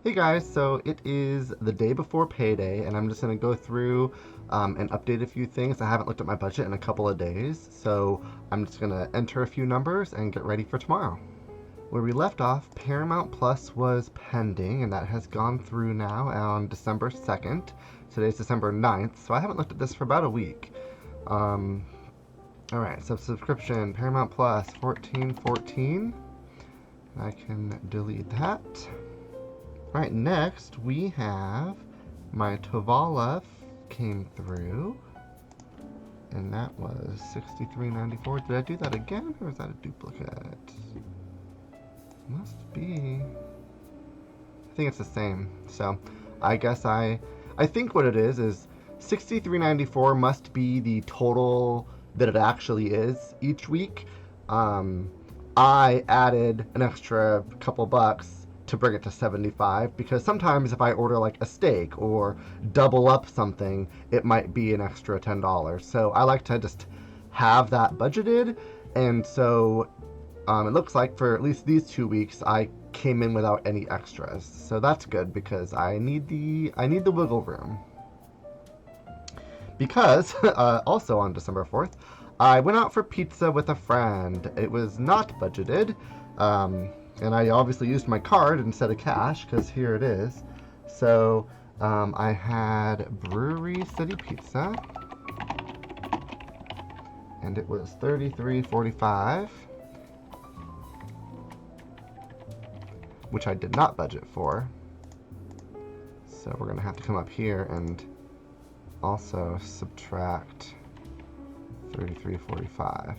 Hey guys, so it is the day before payday, and I'm just going to go through and update a few things. I haven't looked at my budget in a couple of days, so I'm just going to enter a few numbers and get ready for tomorrow. Where we left off, Paramount Plus was pending, and that has gone through now on December 2nd. Today's December 9th, so I haven't looked at this for about a week. Alright, so subscription, Paramount Plus, $14.14. I can delete that. Alright, next we have my Tovala came through, and that was $63.94. Did I do that again, or is that a duplicate? Must be. I think it's the same. So I guess I think what it is $63.94 must be the total that it actually is each week. I added an extra couple bucks to bring it to 75 because sometimes if I order like a steak or double up something, it might be an extra $10. So I like to just have that budgeted, and so it looks like for at least these 2 weeks I came in without any extras. So that's good because I need the wiggle room. Because also on December 4th, I went out for pizza with a friend. It was not budgeted. And I obviously used my card instead of cash because here it is. So I had Brewery City Pizza, and it was $33.45, which I did not budget for. So we're gonna have to come up here and also subtract $33.45.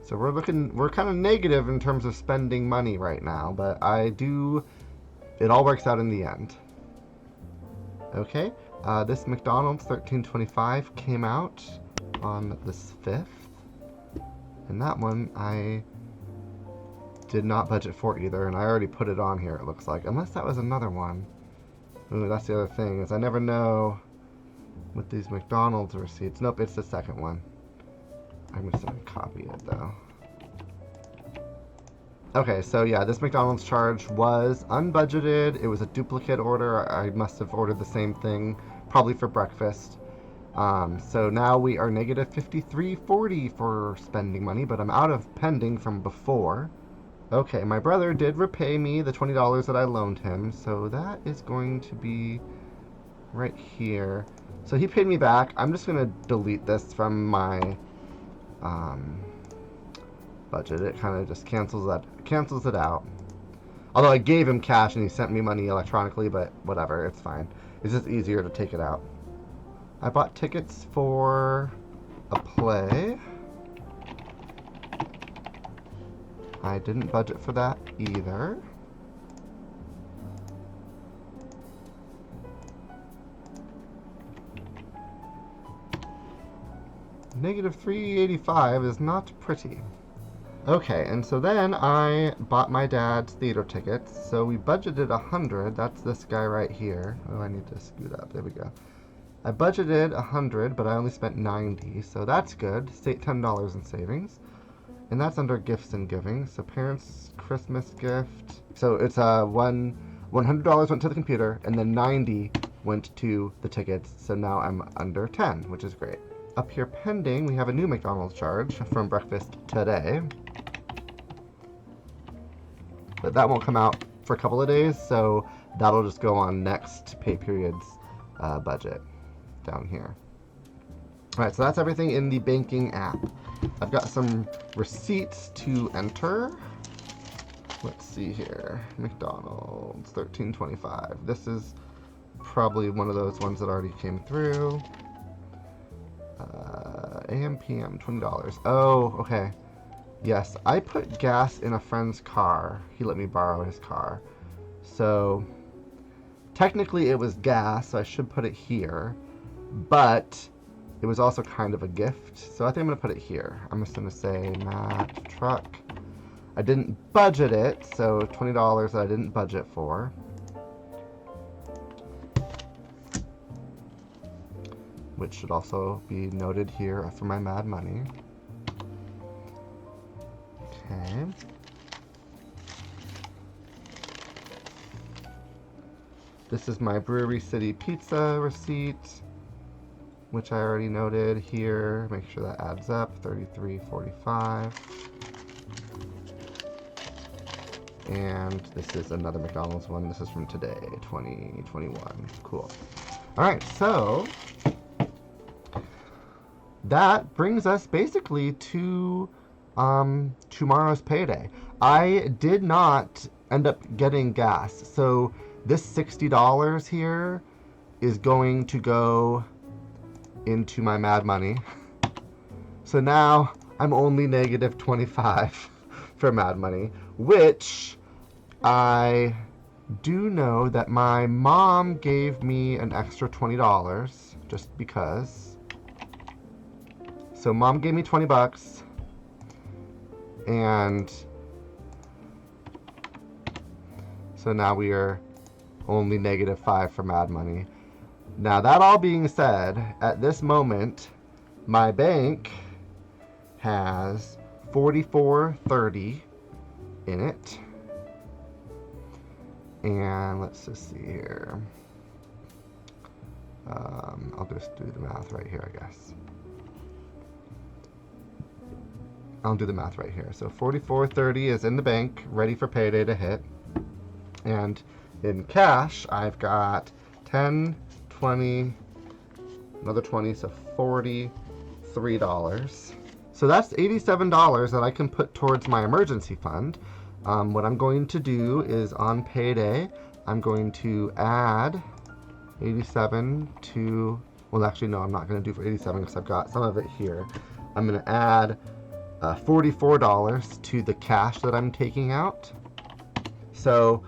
So we're kind of negative in terms of spending money right now, but it all works out in the end. Okay, this McDonald's $13.25 came out on this 5th, and that one I did not budget for either, and I already put it on here, it looks like, unless that was another one. Ooh, that's the other thing, is I never know with these McDonald's receipts. Nope, it's the second one. I'm just going to copy it though. Okay, so yeah, this McDonald's charge was unbudgeted. It was a duplicate order. I must have ordered the same thing, probably for breakfast. So now we are negative $53.40 for spending money, but I'm out of pending from before. Okay, my brother did repay me the $20 that I loaned him, so that is going to be right here. So he paid me back. I'm just going to delete this from my budget. It kind of just cancels it out. Although I gave him cash and he sent me money electronically, but whatever, it's fine. It's just easier to take it out. I bought tickets for a play. I didn't budget for that either. Negative $3.85 is not pretty. Okay, and so then I bought my dad's theater tickets. So we budgeted $100. That's this guy right here. Oh, I need to scoot up. There we go. I budgeted $100, but I only spent $90, so that's good. $10 in savings. And that's under gifts and giving. So parents' Christmas gift. So it's $100 went to the computer, and then $90 went to the tickets. So now I'm under 10, which is great. Up here pending, we have a new McDonald's charge from breakfast today. But that won't come out for a couple of days, so that'll just go on next pay period's budget down here. Alright, so that's everything in the banking app. I've got some receipts to enter. Let's see here. McDonald's, $13.25. This is probably one of those ones that already came through. AM, PM, $20. Oh, okay. Yes, I put gas in a friend's car. He let me borrow his car. So, technically it was gas, so I should put it here. But, it was also kind of a gift. So I think I'm going to put it here. I'm just going to say Matt Truck. I didn't budget it, so $20 that I didn't budget for. Which should also be noted here for my Mad Money. Okay. This is my Brewery City Pizza receipt, which I already noted here. Make sure that adds up, $33.45. And this is another McDonald's one. This is from today, 2021. Cool. All right, so that brings us basically to tomorrow's payday. I did not end up getting gas, so this $60 here is going to go into my Mad Money. So now I'm only negative 25 for Mad Money, which I do know that my mom gave me an extra $20 just because. So mom gave me 20 bucks, and so now we are only negative 5 for Mad Money. Now that all being said, at this moment, my bank has $44.30 in it. And let's just see here. I'll just do the math right here, I guess. I'll do the math right here. So $44.30 is in the bank, ready for payday to hit. And in cash, I've got 10, 20, another 20, so $43. So that's $87 that I can put towards my emergency fund. What I'm going to do is on payday, I'm going to add 87 to, well actually no, I'm not going to do for 87 because I've got some of it here. I'm going to add $44 to the cash that I'm taking out. So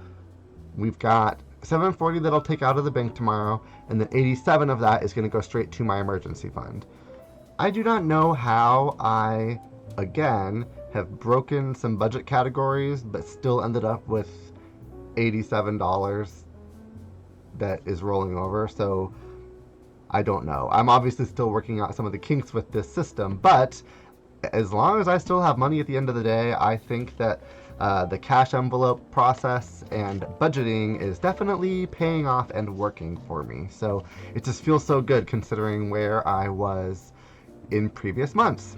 we've got $740 that I'll take out of the bank tomorrow, and then 87 of that is going to go straight to my emergency fund. I do not know how I, again, have broken some budget categories, but still ended up with $87 that is rolling over, so I don't know. I'm obviously still working out some of the kinks with this system, but as long as I still have money at the end of the day, I think that the cash envelope process and budgeting is definitely paying off and working for me. So it just feels so good considering where I was in previous months.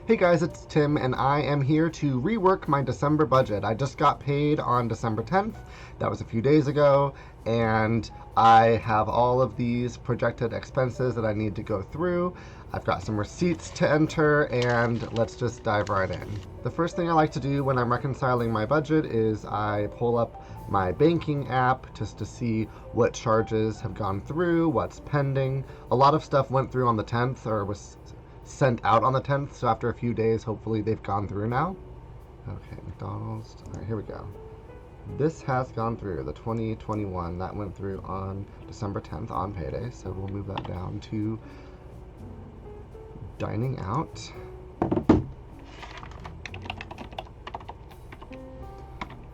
Hey guys, it's Tim, and I am here to rework my December budget. I just got paid on December 10th. That was a few days ago, and I have all of these projected expenses that I need to go through. I've got some receipts to enter, and let's just dive right in. The first thing I like to do when I'm reconciling my budget is I pull up my banking app just to see what charges have gone through, what's pending. A lot of stuff went through on the 10th or was sent out on the 10th, so after a few days, hopefully they've gone through now. Okay, McDonald's. All right, here we go. This has gone through, the 2021. That went through on December 10th on payday, so we'll move that down to dining out.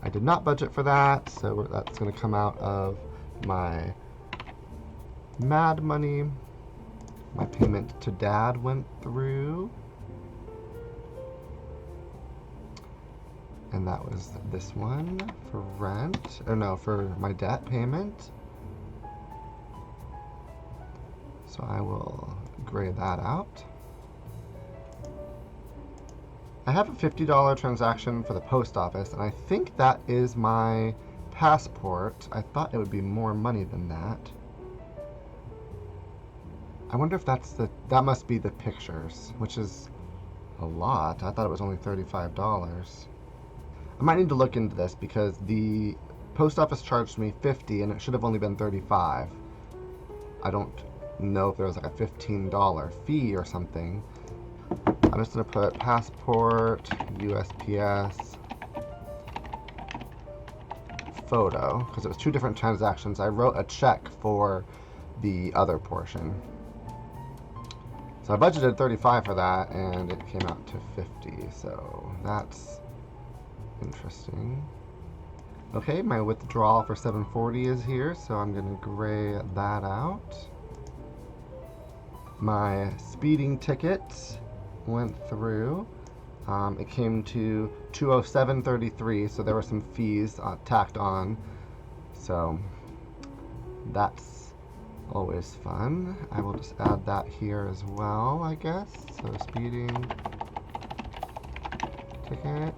I did not budget for that, so that's going to come out of my Mad Money. My payment to Dad went through, and that was this one for rent, or no, for my debt payment. So I will gray that out. I have a $50 transaction for the post office, and I think that is my passport. I thought it would be more money than that. I wonder if that must be the pictures, which is a lot. I thought it was only $35. I might need to look into this because the post office charged me $50 and it should have only been $35. I don't know if there was like a $15 fee or something. I'm just gonna put passport, USPS, photo, because it was two different transactions. I wrote a check for the other portion. So I budgeted $35 for that, and it came out to $50, so that's interesting. Okay, my withdrawal for $740 is here, so I'm gonna gray that out. My speeding ticket went through. It came to $207.33, so there were some fees tacked on. So that's always fun. I will just add that here as well, I guess. So speeding ticket,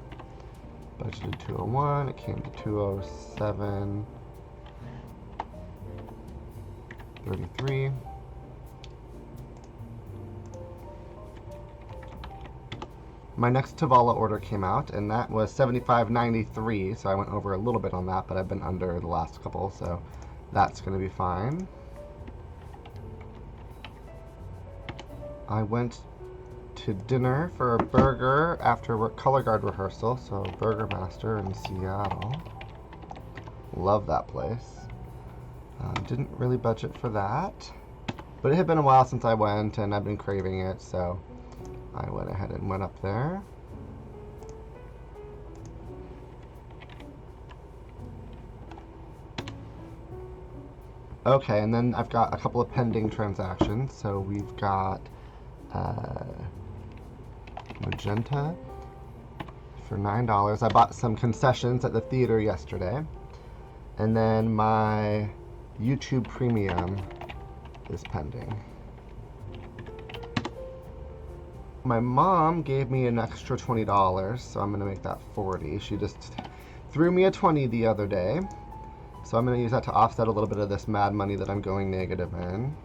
budgeted 201, it came to 207.33. My next Tavala order came out, and that was $75.93, so I went over a little bit on that, but I've been under the last couple, so that's going to be fine. I went to dinner for a burger after color guard rehearsal, so Burger Master in Seattle. Love that place. Didn't really budget for that, but it had been a while since I went, and I've been craving it, so I went ahead and went up there. Okay, and then I've got a couple of pending transactions. So we've got Magenta for $9. I bought some concessions at the theater yesterday. And then my YouTube Premium is pending. My mom gave me an extra $20, so I'm going to make that $40. She just threw me a $20 the other day, so I'm going to use that to offset a little bit of this mad money that I'm going negative in.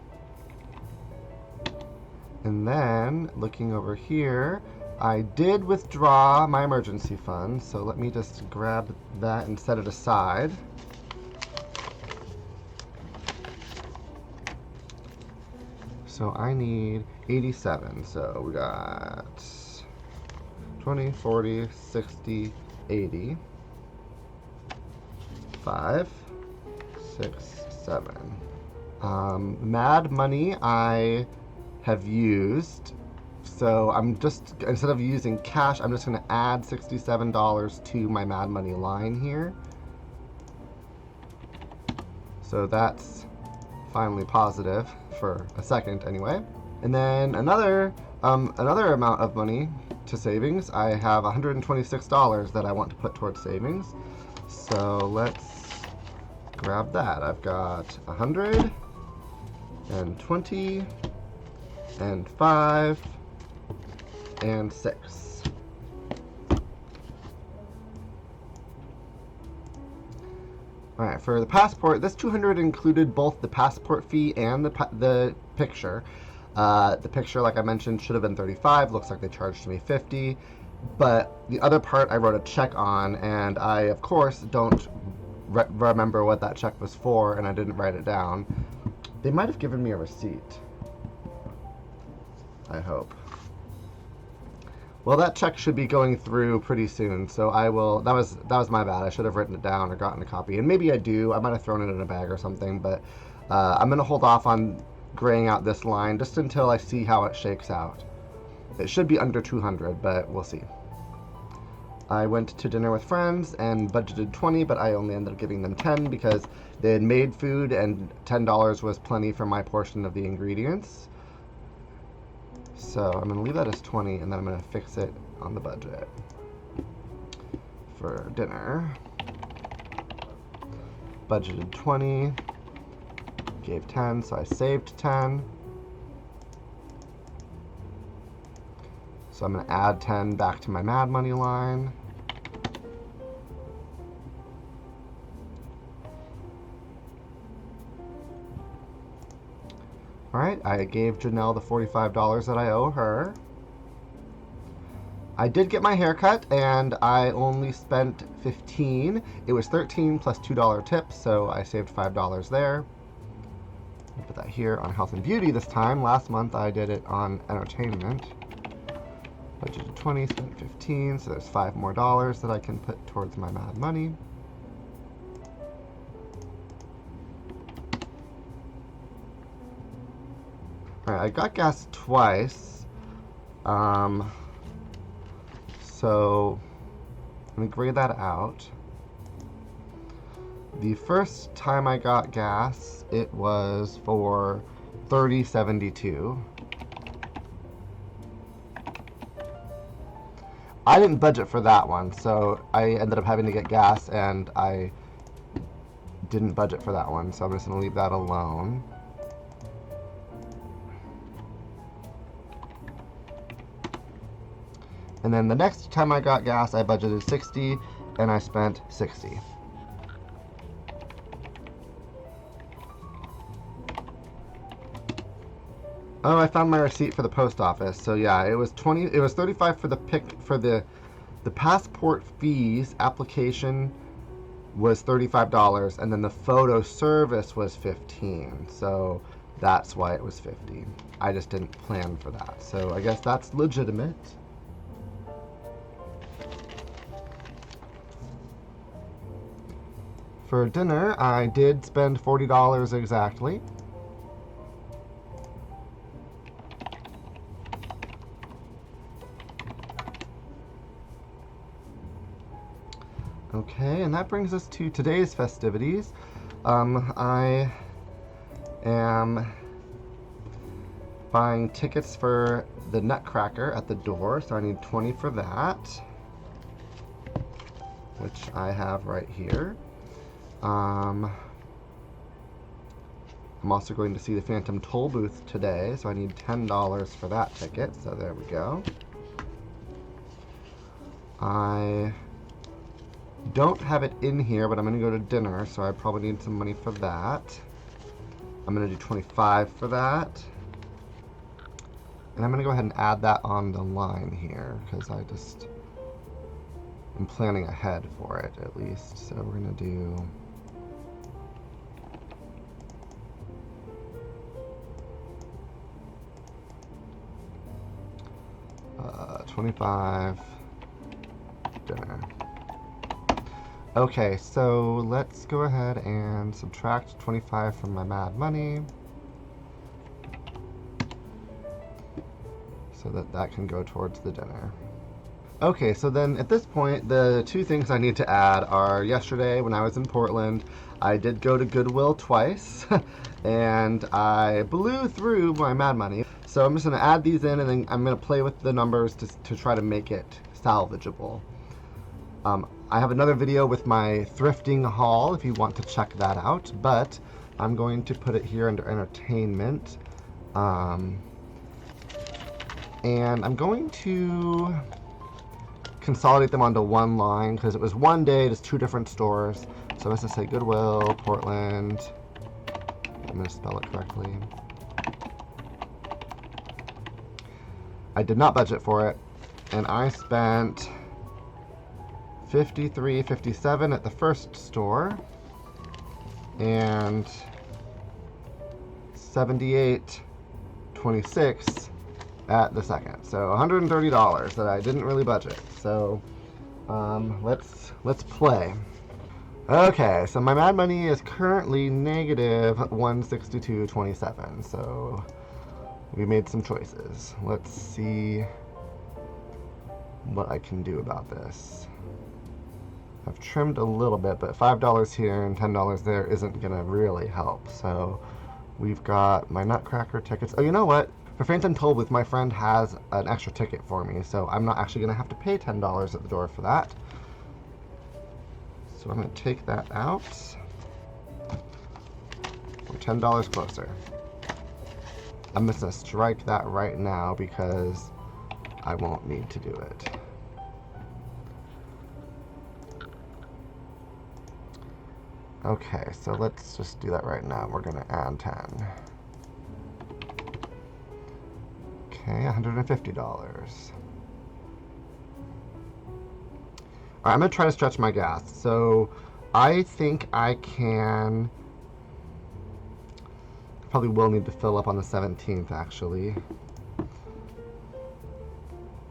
And then, looking over here, I did withdraw my emergency fund, so let me just grab that and set it aside. So I need 87. So we got 20, 40, 60, 80. 5, 6, 7. Mad money I have used. So I'm just, instead of using cash, I'm just going to add $67 to my Mad Money line here. So that's finally positive for a second anyway. And then another amount of money to savings. I have $126 that I want to put towards savings. So let's grab that. I've got 100 and 20 and 5 and 6. Alright, for the passport, this $200 included both the passport fee and the picture. The picture, like I mentioned, should have been $35. Looks like they charged me $50. But the other part I wrote a check on, and I, of course, don't remember what that check was for, and I didn't write it down. They might have given me a receipt. I hope. Well, that check should be going through pretty soon, so I will. That was my bad. I should have written it down or gotten a copy, and maybe I do. I might have thrown it in a bag or something, but I'm gonna hold off on graying out this line just until I see how it shakes out. It should be under 200, but we'll see. I went to dinner with friends and budgeted 20, but I only ended up giving them 10 because they had made food, and $10 was plenty for my portion of the ingredients. So I'm going to leave that as 20, and then I'm going to fix it on the budget for dinner. Budgeted 20, gave 10, so I saved 10. So I'm going to add 10 back to my Mad Money line. Alright, I gave Janelle the $45 that I owe her. I did get my hair cut, and I only spent $15. It was $13 plus $2 tips, so I saved $5 there. I'll put that here on health and beauty this time. Last month I did it on entertainment. Budgeted 20, spent 15, so there's $5 more that I can put towards my Mad Money. Alright, I got gas twice. So let me grade that out. The first time I got gas, it was for $30.72. I didn't budget for that one, so I ended up having to get gas, and I didn't budget for that one, so I'm just going to leave that alone. And then the next time I got gas, I budgeted 60 and I spent 60. Oh, I found my receipt for the post office. So yeah, it was 35 for the passport fees. Application was $35, and then the photo service was 15. So that's why it was 50. I just didn't plan for that. So I guess that's legitimate. For dinner, I did spend $40 exactly. Okay, and that brings us to today's festivities. I am buying tickets for the Nutcracker at the door, so I need 20 for that, which I have right here. I'm also going to see the Phantom Toll Booth today, so I need $10 for that ticket, so there we go. I don't have it in here, but I'm going to go to dinner, so I probably need some money for that. I'm going to do 25 for that. And I'm going to go ahead and add that on the line here, because I just am planning ahead for it, at least. So we're going to do... $25 dinner. Okay, so let's go ahead and subtract 25 from my mad money so that can go towards the dinner. Okay, so then at this point, the two things I need to add are yesterday when I was in Portland, I did go to Goodwill twice and I blew through my mad money. So I'm just going to add these in, and then I'm going to play with the numbers to try to make it salvageable. I have another video with my thrifting haul if you want to check that out, but I'm going to put it here under entertainment. And I'm going to consolidate them onto one line because it was one day, just two different stores. So I'm going to say Goodwill, Portland. I'm going to spell it correctly. I did not budget for it, and I spent $53.57 at the first store and $78.26 at the second. So $130 that I didn't really budget. So let's play. Okay, so my mad money is currently negative $162.27. So we made some choices. Let's see what I can do about this. I've trimmed a little bit, but $5 here and $10 there isn't gonna really help. So we've got my Nutcracker tickets. Oh, you know what? For Phantom Toll Booth, my friend has an extra ticket for me, so I'm not actually gonna have to pay $10 at the door for that. So I'm gonna take that out. We're $10 closer. I'm just gonna strike that right now because I won't need to do it. Okay, so let's just do that right now. We're gonna add 10. Okay, $150. All right, I'm gonna try to stretch my gas. So I think I can, probably will need to fill up on the 17th actually.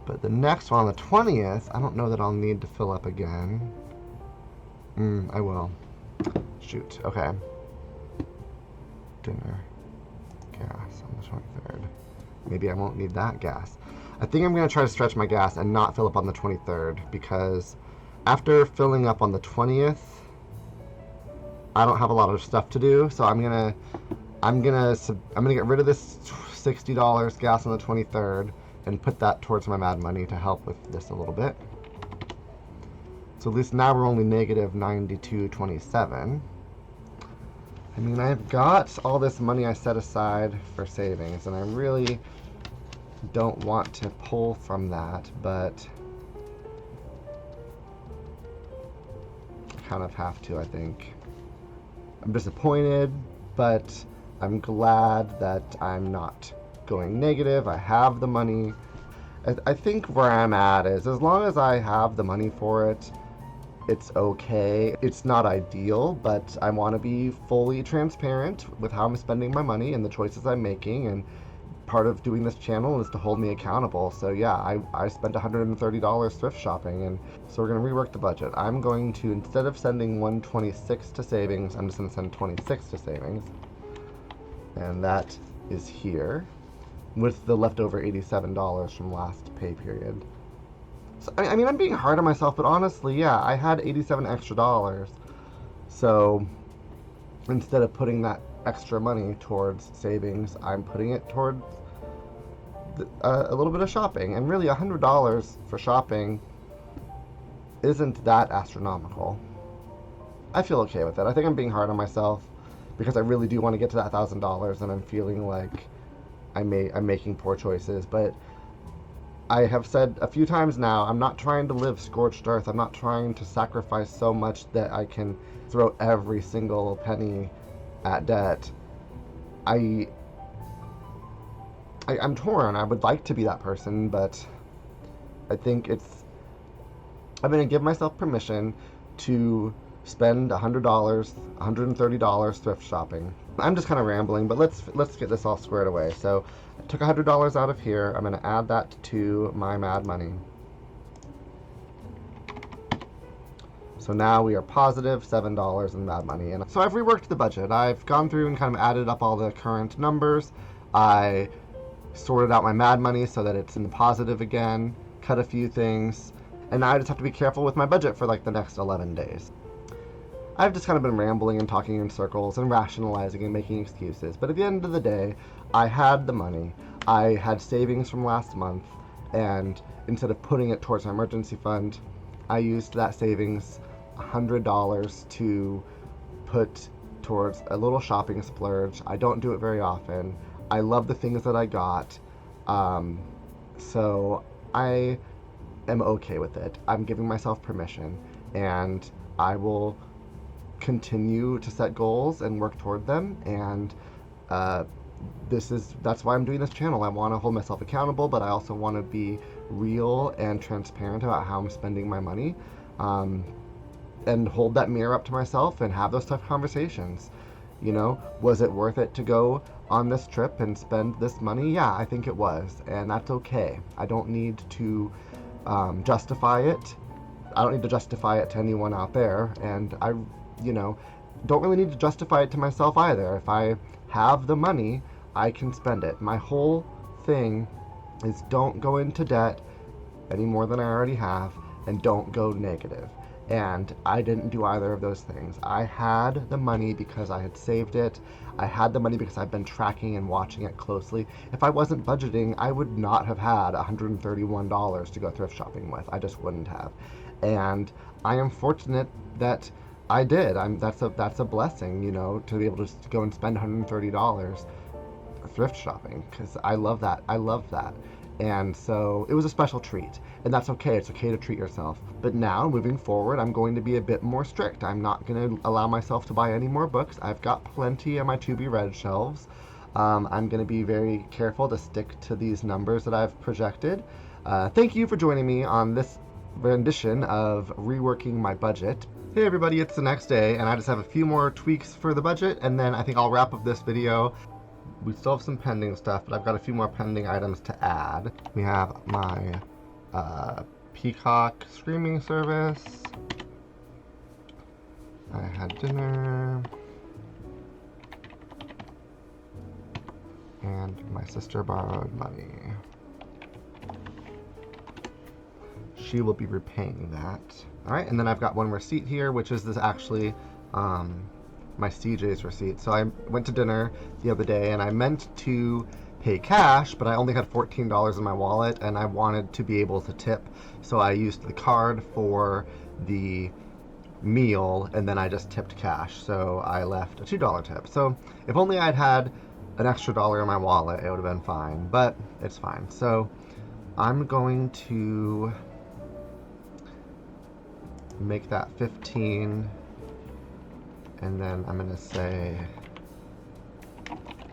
But the next one on the 20th, I don't know that I'll need to fill up again. I will. Shoot, okay. Dinner, gas on the 23rd. Maybe I won't need that gas. I think I'm gonna try to stretch my gas and not fill up on the 23rd because after filling up on the 20th, I don't have a lot of stuff to do. So I'm gonna get rid of this $60 gas on the 23rd and put that towards my mad money to help with this a little bit. So at least now we're only negative $92.27. I mean, I've got all this money I set aside for savings, and I really don't want to pull from that, but I kind of have to, I think. I'm disappointed, but I'm glad that I'm not going negative. I have the money. I think where I'm at is, as long as I have the money for it, it's okay. It's not ideal, but I want to be fully transparent with how I'm spending my money and the choices I'm making, and part of doing this channel is to hold me accountable. So yeah, I spent $130 thrift shopping, and so we're going to rework the budget. I'm going to, instead of sending 126 to savings, I'm just going to send 26 to savings, and that is here with the leftover $87 from last pay period. So, I mean, I'm being hard on myself, but honestly, yeah, I had 87 extra dollars. So instead of putting that extra money towards savings, I'm putting it towards a little bit of shopping. And really, $100 for shopping isn't that astronomical. I feel okay with it. I think I'm being hard on myself because I really do want to get to that $1,000, and I'm feeling like I'm making poor choices. But I have said a few times now, I'm not trying to live scorched earth. I'm not trying to sacrifice so much that I can throw every single penny at debt. I'm torn. I would like to be that person, but I think I'm going to give myself permission to spend $100, $130 thrift shopping. I'm just kind of rambling, but let's get this all squared away. So I took $100 out of here. I'm going to add that to my Mad Money. So now we are positive $7 in Mad Money. And so I've reworked the budget. I've gone through and kind of added up all the current numbers. I sorted out my Mad Money so that it's in the positive again, cut a few things, and now I just have to be careful with my budget for like the next 11 days. I've just kind of been rambling and talking in circles and rationalizing and making excuses. But at the end of the day, I had the money. I had savings from last month, and instead of putting it towards my emergency fund, I used that savings, $100, to put towards a little shopping splurge. I don't do it very often. I love the things that I got. So I am okay with it. I'm giving myself permission, and I will continue to set goals and work toward them. And that's why I'm doing this channel. I want to hold myself accountable, but I also want to be real and transparent about how I'm spending my money, and hold that mirror up to myself and have those tough conversations. You know, was it worth it to go on this trip and spend this money? Yeah, I think it was, and that's okay. I don't need to justify it. I don't need to justify it to anyone out there, and I don't really need to justify it to myself either. If I have the money, I can spend it. My whole thing is don't go into debt any more than I already have, and don't go negative. And I didn't do either of those things. I had the money because I had saved it. I had the money because I've been tracking and watching it closely. If I wasn't budgeting, I would not have had $131 to go thrift shopping with. I just wouldn't have. And I am fortunate that I did. That's a blessing, to be able to go and spend $130 thrift shopping, because I love that. I love that. And so it was a special treat, and that's okay. It's okay to treat yourself. But now, moving forward, I'm going to be a bit more strict. I'm not going to allow myself to buy any more books. I've got plenty on my to-be-read shelves. I'm going to be very careful to stick to these numbers that I've projected. Thank you for joining me on this rendition of reworking my budget. Hey everybody, it's the next day, and I just have a few more tweaks for the budget, and then I think I'll wrap up this video. We still have some pending stuff, but I've got a few more pending items to add. We have my Peacock streaming service. I had dinner. And my sister borrowed money. She will be repaying that. Alright, and then I've got one receipt here, which is actually my CJ's receipt. So I went to dinner the other day, and I meant to pay cash, but I only had $14 in my wallet, and I wanted to be able to tip. So I used the card for the meal, and then I just tipped cash, so I left a $2 tip. So if only I'd had an extra dollar in my wallet, it would have been fine, but it's fine. So I'm going to make that 15, and then I'm going to say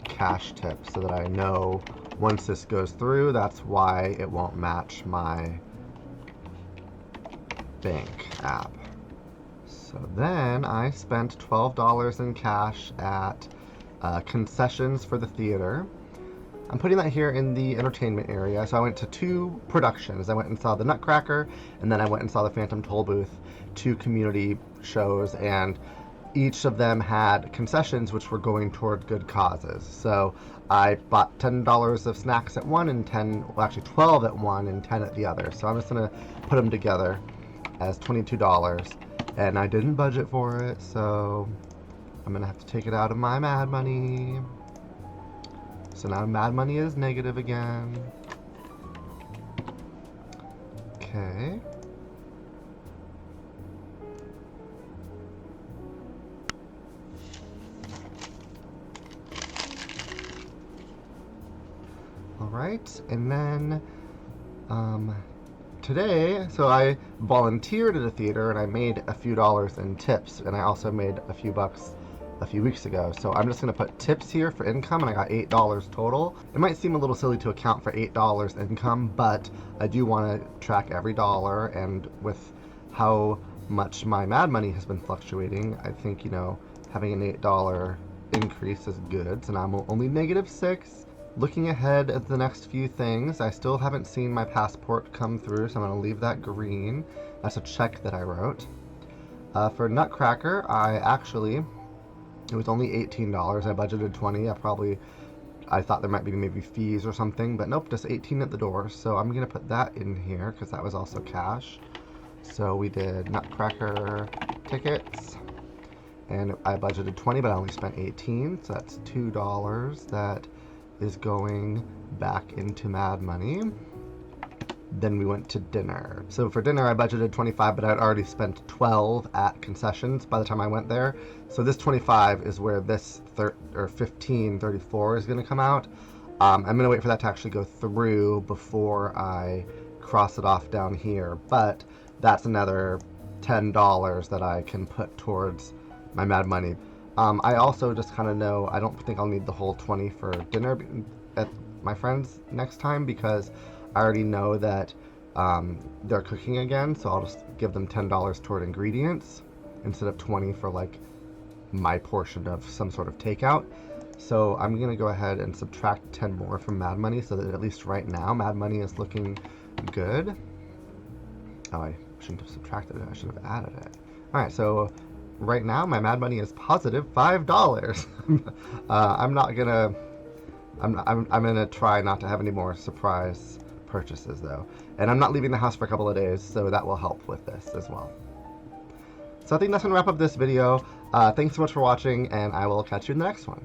cash tip so that I know once this goes through, that's why it won't match my bank app. So then I spent $12 in cash at concessions for the theater. I'm putting that here in the entertainment area. So I went to 2 productions. I went and saw the Nutcracker, and then I went and saw the Phantom Tollbooth, 2 community shows, and each of them had concessions which were going toward good causes. So I bought $10 of snacks at one and 12 at one and 10 at the other. So I'm just gonna put them together as $22, and I didn't budget for it, so I'm gonna have to take it out of my Mad Money. So now Mad Money is negative again. Okay. All right, and then today, so I volunteered at a theater and I made a few dollars in tips, and I also made a few bucks a few weeks ago. So I'm just gonna put tips here for income, and I got $8 total. It might seem a little silly to account for $8 income, but I do want to track every dollar, and with how much my Mad Money has been fluctuating, I think, you know, having an $8 increase is good. So now I'm only -6. Looking ahead at the next few things, I still haven't seen my passport come through, so I'm going to leave that green. That's a check that I wrote. For Nutcracker, it was only $18. I budgeted 20. I thought there might be maybe fees or something, but nope, just 18 at the door. So I'm going to put that in here because that was also cash. So we did Nutcracker tickets, and I budgeted 20, but I only spent 18, so that's $2 that is going back into Mad Money. Then we went to dinner. So for dinner I budgeted 25, but I'd already spent 12 at concessions by the time I went there. So this 25 is where this 15.34 is going to come out. I'm going to wait for that to actually go through before I cross it off down here, but that's another $10 that I can put towards my Mad Money. I also just kind of know I don't think I'll need the whole 20 for dinner at my friend's next time, because I already know that they're cooking again, so I'll just give them $10 toward ingredients instead of 20 for like my portion of some sort of takeout. So I'm gonna go ahead and subtract 10 more from Mad Money, so that at least right now Mad Money is looking good. Oh, I shouldn't have subtracted it, I should have added it. Alright, so right now my Mad Money is positive $5. I'm gonna try not to have any more surprise purchases though, and I'm not leaving the house for a couple of days, so that will help with this as well. So I think that's gonna wrap up this video. Thanks so much for watching, and I will catch you in the next one.